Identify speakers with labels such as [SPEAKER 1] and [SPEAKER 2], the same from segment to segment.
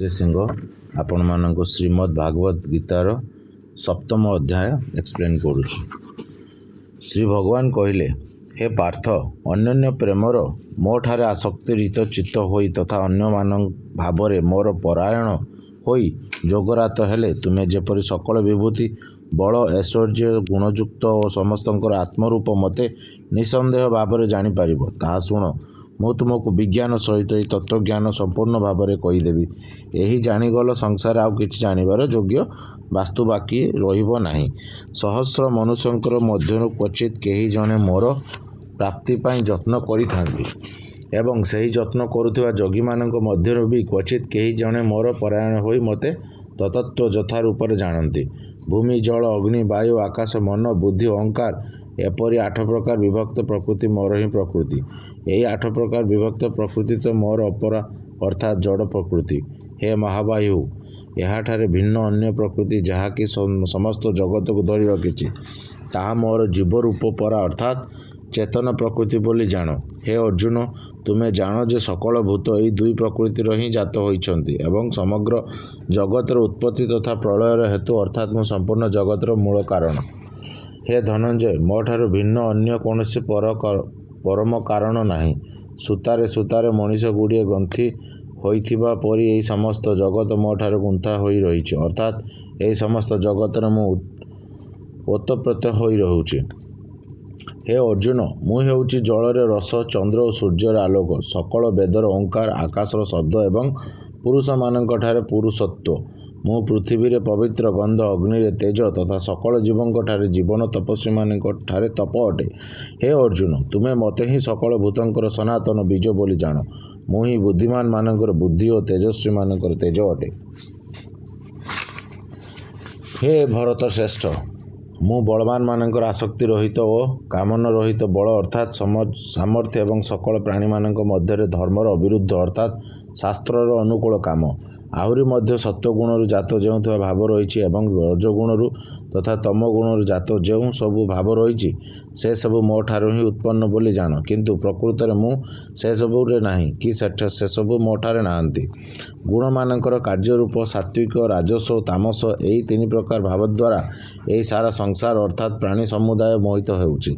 [SPEAKER 1] ଶ୍ରୀ ସିଂହ ଆପଣମାନଙ୍କୁ ଶ୍ରୀମଦ୍ ଭାଗବତ ଗୀତାର ସପ୍ତମ ଅଧ୍ୟାୟ ଏକ୍ସପ୍ଲେନ୍ କରୁଛି। ଶ୍ରୀ ଭଗବାନ କହିଲେ, ହେ ପାର୍ଥ, ଅନନ୍ୟ ପ୍ରେମର ମୋଠାରେ ଆସକ୍ତିରିତ ଚିତ୍ତ ହୋଇ ତଥା ଅନ୍ୟମାନଙ୍କ ଭାବରେ ମୋର ପରାୟଣ ହୋଇ ଯୋଗରାତ ହେଲେ ତୁମେ ଯେପରି ସକଳ ବିଭୂତି ବଳ ଐଶ୍ୱର୍ଯ୍ୟ ଗୁଣଯୁକ୍ତ ଓ ସମସ୍ତଙ୍କର ଆତ୍ମରୂପ ମୋତେ ନିଃସନ୍ଦେହ ଭାବରେ ଜାଣିପାରିବ, ତାହା ଶୁଣ। ମୁଁ ତୁମକୁ ବିଜ୍ଞାନ ସହିତ ଏହି ତତ୍ତ୍ୱଜ୍ଞାନ ସମ୍ପୂର୍ଣ୍ଣ ଭାବରେ କହିଦେବି। ଏହି ଜାଣିଗଲ ସଂସାରରେ ଆଉ କିଛି ଜାଣିବାର ଯୋଗ୍ୟ ବାସ୍ତୁ ବାକି ରହିବ ନାହିଁ। ସହସ୍ର ମନୁଷ୍ୟଙ୍କର ମଧ୍ୟରୁ କ୍ୱଚିତ୍ କେହି ଜଣେ ମୋର ପ୍ରାପ୍ତି ପାଇଁ ଯତ୍ନ କରିଥାନ୍ତି ଏବଂ ସେହି ଯତ୍ନ କରୁଥିବା ଯୋଗୀମାନଙ୍କ ମଧ୍ୟରୁ ବି କ୍ୱଚିତ୍ କେହି ଜଣେ ମୋର ପରାୟଣ ହୋଇ ମୋତେ ତତତ୍ତ୍ୱ ଯଥା ରୂପରେ ଜାଣନ୍ତି। ଭୂମି, ଜଳ, ଅଗ୍ନି, ବାୟୁ, ଆକାଶ, ମନ, ବୁଦ୍ଧି, ଅହଙ୍କାର ଏପରି 8 ପ୍ରକାର ବିଭକ୍ତ ପ୍ରକୃତି ମୋର ହିଁ ପ୍ରକୃତି। ଏହି 8 ପ୍ରକାର ବିଭକ୍ତ ପ୍ରକୃତି ତ ମୋର ଅପରା ଅର୍ଥାତ୍ ଜଡ଼ ପ୍ରକୃତି। ହେ ମହାବାହୁ, ଏହାଠାରେ ଭିନ୍ନ ଅନ୍ୟ ପ୍ରକୃତି ଯାହାକି ସମସ୍ତ ଜଗତକୁ ଧରି ରଖିଛି, ତାହା ମୋର ଜୀବରୂପ ପରା ଅର୍ଥାତ୍ ଚେତନ ପ୍ରକୃତି ବୋଲି ଜାଣ। ହେ ଅର୍ଜୁନ, ତୁମେ ଜାଣ ଯେ ସକଳ ଭୂତ ଏହି ଦୁଇ ପ୍ରକୃତିର ହିଁ ଜାତ ହୋଇଛନ୍ତି ଏବଂ ସମଗ୍ର ଜଗତର ଉତ୍ପତ୍ତି ତଥା ପ୍ରଳୟର ହେତୁ ଅର୍ଥାତ୍ ମୁଁ ସମ୍ପୂର୍ଣ୍ଣ ଜଗତର ମୂଳ କାରଣ। ହେ ଧନଞ୍ଜୟ, ମୋଠାରୁ ଭିନ୍ନ ଅନ୍ୟ କୌଣସି ପରମ କାରଣ ନାହିଁ। ସୂତାରେ ସୂତାରେ ମଣିଷ ଗୁଡ଼ିଏ ଗନ୍ଥି ହୋଇଥିବା ପରି ଏହି ସମସ୍ତ ଜଗତ ମୋଠାରେ ଗୁନ୍ଥା ହୋଇ ରହିଛି ଅର୍ଥାତ୍ ଏହି ସମସ୍ତ ଜଗତରେ ମୁଁ ଓତପ୍ରୋତ ହୋଇ ରହୁଛି। ହେ ଅର୍ଜୁନ, ମୁଁ ହେଉଛି ଜଳରେ ରସ, ଚନ୍ଦ୍ର ଓ ସୂର୍ଯ୍ୟର ଆଲୋକ, ସକଳ ବେଦର ଓଙ୍କାର, ଆକାଶର ଶବ୍ଦ ଏବଂ ପୁରୁଷମାନଙ୍କଠାରେ ପୁରୁଷତ୍ୱ। ମୁଁ ପୃଥିବୀରେ ପବିତ୍ର ଗନ୍ଧ, ଅଗ୍ନିରେ ତେଜ ତଥା ସକଳ ଜୀବଙ୍କଠାରେ ଜୀବନ, ତପସ୍ୱୀମାନଙ୍କଠାରେ ତପ ଅଟେ। ହେ ଅର୍ଜୁନ, ତୁମେ ମୋତେ ହିଁ ସକଳ ଭୂତଙ୍କର ସନାତନ ବୀଜ ବୋଲି ଜାଣ। ମୁଁ ହିଁ ବୁଦ୍ଧିମାନଙ୍କର ବୁଦ୍ଧି ଓ ତେଜସ୍ୱୀମାନଙ୍କର ତେଜ ଅଟେ। ହେ ଭରତ ଶ୍ରେଷ୍ଠ, ମୁଁ ବଳବାନମାନଙ୍କର ଆସକ୍ତି ରହିତ ଓ କାମନା ରହିତ ବଳ ଅର୍ଥାତ୍ ସାମର୍ଥ୍ୟ ଏବଂ ସକଳ ପ୍ରାଣୀମାନଙ୍କ ମଧ୍ୟରେ ଧର୍ମର ଅବିରୁଦ୍ଧ ଅର୍ଥାତ୍ ଶାସ୍ତ୍ରର ଅନୁକୂଳ କାମ। ଆହୁରି ମଧ୍ୟ ସତ୍ୱଗୁଣରୁ ଜାତ ଯେଉଁଥିବା ଭାବ ରହିଛି ଏବଂ ରଜଗୁଣରୁ ତଥା ତମଗୁଣରୁ ଜାତ ଯେଉଁ ସବୁ ଭାବ ରହିଛି, ସେସବୁ ମୋଠାରୁ ହିଁ ଉତ୍ପନ୍ନ ବୋଲି ଜାଣ। କିନ୍ତୁ ପ୍ରକୃତରେ ମୁଁ ସେସବୁରେ ନାହିଁ କି ସେସବୁ ମୋଠାରେ ନାହାନ୍ତି। ଗୁଣମାନଙ୍କର କାର୍ଯ୍ୟରୂପ ସାତ୍ୱିକ, ରାଜସ ଓ ତାମସ ଏହି 3 ପ୍ରକାର ଭାବ ଦ୍ୱାରା ଏହି ସାରା ସଂସାର ଅର୍ଥାତ୍ ପ୍ରାଣୀ ସମୁଦାୟ ମୋହିତ ହେଉଛି।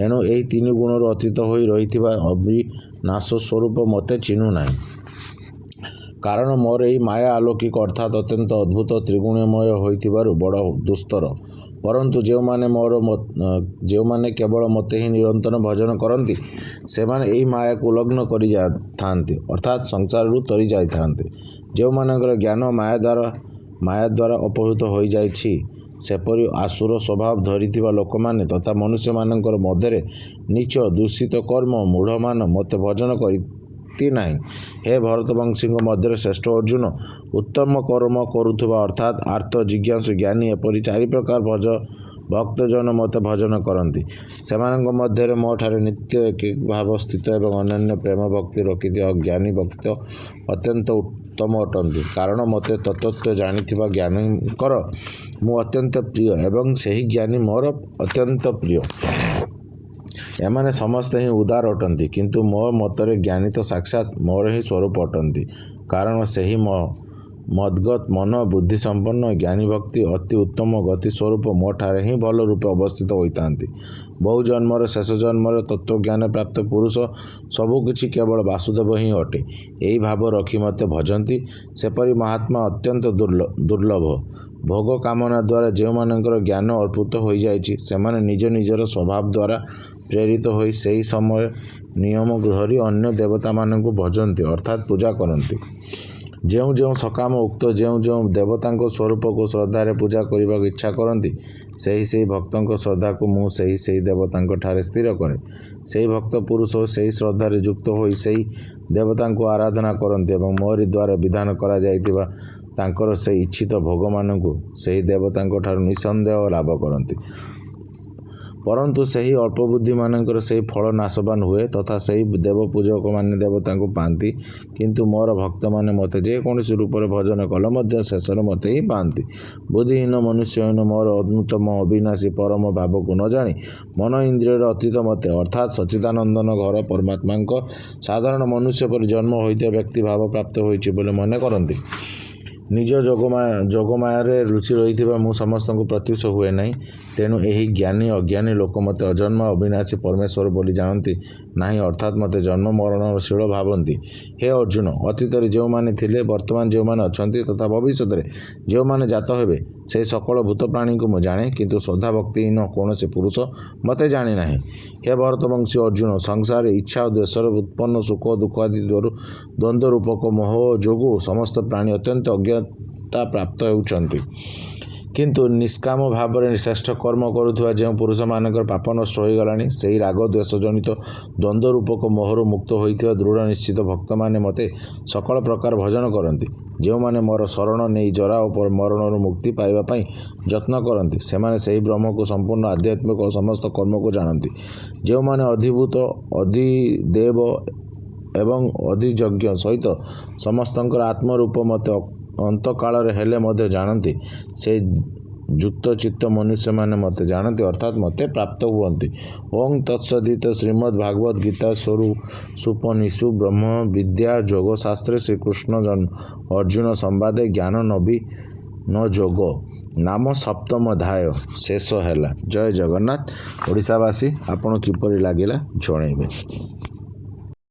[SPEAKER 1] ଏଣୁ ଏହି 3 ଗୁଣରୁ ଅତୀତ ହୋଇ ରହିଥିବା ଅବିନାଶ ସ୍ୱରୂପ ମୋତେ ଚିହ୍ନୁ ନାହିଁ। କାରଣ ମୋର ଏହି ମାୟା ଅଲୌକିକ ଅର୍ଥାତ୍ ଅତ୍ୟନ୍ତ ଅଦ୍ଭୁତ ତ୍ରିଗୁଣମୟ ହୋଇଥିବାରୁ ବଡ଼ ଦୁସ୍ତର। ପରନ୍ତୁ ଯେଉଁମାନେ କେବଳ ମୋତେ ହିଁ ନିରନ୍ତର ଭଜନ କରନ୍ତି, ସେମାନେ ଏହି ମାୟାକୁ ଉଲ୍ଲଙ୍ଘନ କରିଥାନ୍ତି ଅର୍ଥାତ୍ ସଂସାରରୁ ତରି ଯାଇଥାନ୍ତି। ଯେଉଁମାନଙ୍କର ଜ୍ଞାନ ମାୟା ଦ୍ୱାରା ଅପହୃତ ହୋଇଯାଇଛି, ସେପରି ଆସୁର ସ୍ୱଭାବ ଧରିଥିବା ଲୋକମାନେ ତଥା ମନୁଷ୍ୟମାନଙ୍କର ମଧ୍ୟରେ ନୀଚ ଦୂଷିତ କର୍ମ ମୂଢ଼ମାନ ମୋତେ ଭଜନ କରନ୍ତି ନାହିଁ। ହେ ଭରତବଂଶୀଙ୍କ ମଧ୍ୟରେ ଶ୍ରେଷ୍ଠ ଅର୍ଜୁନ, ଉତ୍ତମ କର୍ମ କରୁଥିବା ଅର୍ଥାତ୍ ଆର୍ତ, ଜିଜ୍ଞାସୁ, ଜ୍ଞାନୀ ଏପରି 4 ପ୍ରକାର ଭକ୍ତଜନ ମୋତେ ଭଜନ କରନ୍ତି। ସେମାନଙ୍କ ମଧ୍ୟରେ ମୋଠାରେ ନିତ୍ୟ ଏକୈକ ଭାବ ସ୍ଥିତ ଏବଂ ଅନନ୍ୟ ପ୍ରେମ ଭକ୍ତି ରଖିଥିବା ଜ୍ଞାନୀ ଭକ୍ତ ଅତ୍ୟନ୍ତ ଉତ୍ତମ ଅଟନ୍ତି। କାରଣ ମୋତେ ତତତ୍ତ୍ୱ ଜାଣିଥିବା ଜ୍ଞାନୀଙ୍କର ମୁଁ ଅତ୍ୟନ୍ତ ପ୍ରିୟ ଏବଂ ସେହି ଜ୍ଞାନୀ ମୋର ଅତ୍ୟନ୍ତ ପ୍ରିୟ। ଏମାନେ ସମସ୍ତେ ହିଁ ଉଦାର ଅଟନ୍ତି, କିନ୍ତୁ ମୋ ମତରେ ଜ୍ଞାନୀ ତ ସାକ୍ଷାତ୍ ମୋର ହିଁ ସ୍ୱରୂପ ଅଟନ୍ତି। କାରଣ ସେହି ମଦ୍ଗତ ମନ, ବୁଦ୍ଧିସମ୍ପନ୍ନ ଜ୍ଞାନୀଭକ୍ତି ଅତି ଉତ୍ତମ ଗତି ସ୍ୱରୂପ ମୋଠାରେ ହିଁ ଭଲ ରୂପେ ଅବସ୍ଥିତ ହୋଇଥାନ୍ତି। ବହୁ ଜନ୍ମର ଶେଷ ଜନ୍ମରେ ତତ୍ତ୍ୱଜ୍ଞାନ ପ୍ରାପ୍ତ ପୁରୁଷ ସବୁକିଛି କେବଳ ବାସୁଦେବ ହିଁ ଅଟେ, ଏହି ଭାବ ରଖି ମୋତେ ଭଜନ୍ତି। ସେପରି ମହାତ୍ମା ଅତ୍ୟନ୍ତ ଦୁର୍ଲଭ। ଭୋଗ କାମନା ଦ୍ୱାରା ଯେଉଁମାନଙ୍କର ଜ୍ଞାନ ଅର୍ପିତ ହୋଇଯାଇଛି, ସେମାନେ ନିଜ ନିଜର ସ୍ୱଭାବ ଦ୍ୱାରା ପ୍ରେରିତ ହୋଇ ସେହି ସମୟ ନିୟମ ଧରି ଅନ୍ୟ ଦେବତାମାନଙ୍କୁ ଭଜନ୍ତି ଅର୍ଥାତ୍ ପୂଜା କରନ୍ତି। ଯେଉଁ ସକାମ ଉକ୍ତ ଯେଉଁ ଦେବତାଙ୍କ ସ୍ୱରୂପକୁ ଶ୍ରଦ୍ଧାରେ ପୂଜା କରିବାକୁ ଇଚ୍ଛା କରନ୍ତି, ସେହି ଭକ୍ତଙ୍କ ଶ୍ରଦ୍ଧାକୁ ମୁଁ ସେହି ଦେବତାଙ୍କଠାରେ ସ୍ଥିର କରେ। ସେହି ଭକ୍ତ ପୁରୁଷ ସେହି ଶ୍ରଦ୍ଧାରେ ଯୁକ୍ତ ହୋଇ ସେହି ଦେବତାଙ୍କୁ ଆରାଧନା କରନ୍ତି ଏବଂ ମୋରି ଦ୍ୱାରା ବିଧାନ କରାଯାଇଥିବା ତାଙ୍କର ସେହି ଇଚ୍ଛିତ ଭୋଗମାନଙ୍କୁ ସେହି ଦେବତାଙ୍କଠାରୁ ନିଃସନ୍ଦେହ ଲାଭ କରନ୍ତି। ପରନ୍ତୁ ସେହି ଅଳ୍ପବୁଦ୍ଧିମାନଙ୍କର ସେହି ଫଳ ନାଶବାନ ହୁଏ ତଥା ସେହି ଦେବପୂଜକମାନେ ଦେବତାଙ୍କୁ ପାଆନ୍ତି। କିନ୍ତୁ ମୋର ଭକ୍ତମାନେ ମୋତେ ଯେକୌଣସି ରୂପରେ ଭଜନ କଲେ ମଧ୍ୟ ଶେଷରେ ମୋତେ ହିଁ ପାଆନ୍ତି। ବୁଦ୍ଧିହୀନ ମନୁଷ୍ୟହୀନ ମୋର ଅନୁତ୍ତମ ଅବିନାଶୀ ପରମ ଭାବକୁ ନ ଜାଣି ମନ ଇନ୍ଦ୍ରିୟର ଅତୀତ ମୋତେ ଅର୍ଥାତ୍ ସଚ୍ଚିଦାନନ୍ଦନ ଘର ପରମାତ୍ମାଙ୍କ ସାଧାରଣ ମନୁଷ୍ୟ ପରି ଜନ୍ମ ହୋଇଥିବା ବ୍ୟକ୍ତି ଭାବ ପ୍ରାପ୍ତ ହୋଇଛି ବୋଲି ମନେ କରନ୍ତି। ନିଜ ଯୋଗମାୟାରେ ରୁଚି ରହିଥିବା ମୁଁ ସମସ୍ତଙ୍କୁ ପ୍ରତ୍ୟୁଷ ହୁଏ ନାହିଁ। ତେଣୁ ଏହି ଜ୍ଞାନୀ ଅଜ୍ଞାନୀ ଲୋକ ମୋତେ ଅଜନ୍ମ ଅବିନାଶୀ ପରମେଶ୍ୱର ବୋଲି ଜାଣନ୍ତି ନାହିଁ, ଅର୍ଥାତ୍ ମୋତେ ଜନ୍ମ ମରଣଶୀଳ ଭାବନ୍ତି। ହେ ଅର୍ଜୁନ, ଅତୀତରେ ଯେଉଁମାନେ ଥିଲେ, ବର୍ତ୍ତମାନ ଯେଉଁମାନେ ଅଛନ୍ତି ତଥା ଭବିଷ୍ୟତରେ ଯେଉଁମାନେ ଜାତ ହେବେ, ସେହି ସକଳ ଭୂତ ପ୍ରାଣୀଙ୍କୁ ମୁଁ ଜାଣେ, କିନ୍ତୁ ଶ୍ରଦ୍ଧାଭକ୍ତିହୀନ କୌଣସି ପୁରୁଷ ମୋତେ ଜାଣି ନାହିଁ। ହେ ଭରତବଂଶୀ ଅର୍ଜୁନ, ସଂସାରରେ ଇଚ୍ଛା ଓ ଦ୍ୱେଷରେ ଉତ୍ପନ୍ନ ସୁଖ ଓ ଦୁଃଖ ଆଦି ଦ୍ୱନ୍ଦ୍ୱ ରୂପକ ମୋହ ଯୋଗୁଁ ସମସ୍ତ ପ୍ରାଣୀ ଅତ୍ୟନ୍ତ ଅଜ୍ଞତା ପ୍ରାପ୍ତ ହେଉଛନ୍ତି। କିନ୍ତୁ ନିଷ୍କାମ ଭାବରେ ଶ୍ରେଷ୍ଠ କର୍ମ କରୁଥିବା ଯେଉଁ ପୁରୁଷମାନଙ୍କର ପାପ ନଷ୍ଟ ହୋଇଗଲାଣି, ସେହି ରାଗ ଦ୍ୱେଷ ଜନିତ ଦ୍ୱନ୍ଦ୍ୱ ରୂପକ ମୋହରୁ ମୁକ୍ତ ହୋଇଥିବା ଦୃଢ଼ ନିଶ୍ଚିତ ଭକ୍ତମାନେ ମୋତେ ସକଳ ପ୍ରକାର ଭଜନ କରନ୍ତି। ଯେଉଁମାନେ ମୋର ଶରଣ ନେଇ ଜରା ଓ ମରଣରୁ ମୁକ୍ତି ପାଇବା ପାଇଁ ଯତ୍ନ କରନ୍ତି, ସେମାନେ ସେହି ବ୍ରହ୍ମକୁ ସମ୍ପୂର୍ଣ୍ଣ ଆଧ୍ୟାତ୍ମିକ ଓ ସମସ୍ତ କର୍ମକୁ ଜାଣନ୍ତି। ଯେଉଁମାନେ ଅଧିଭୂତ, ଅଧିଦେବ ଏବଂ ଅଧିଯଜ୍ଞ ସହିତ ସମସ୍ତଙ୍କର ଆତ୍ମରୂପ ମୋତେ ଅନ୍ତକାଳରେ ହେଲେ ମଧ୍ୟ ଜାଣନ୍ତି, ସେ ଯୁକ୍ତଚିତ୍ତ ମନୁଷ୍ୟମାନେ ମୋତେ ଜାଣନ୍ତି, ଅର୍ଥାତ୍ ମୋତେ ପ୍ରାପ୍ତ ହୁଅନ୍ତି। ଓଂ ତତ୍ସଦିତ ଶ୍ରୀମଦ୍ ଭାଗବତ ଗୀତା ସୁପନିଷୁ ବ୍ରହ୍ମ ବିଦ୍ୟା ଯୋଗଶାସ୍ତ୍ରେ ଶ୍ରୀକୃଷ୍ଣ ଅର୍ଜୁନ ସମ୍ବାଦେ ଜ୍ଞାନ ନବୀନ ଯୋଗ ନାମ ସପ୍ତମ ଅଧ୍ୟାୟ ଶେଷ ହେଲା। ଜୟ ଜଗନ୍ନାଥ। ଓଡ଼ିଶାବାସୀ, ଆପଣ କିପରି ଲାଗିଲା ଜଣାଇବେ।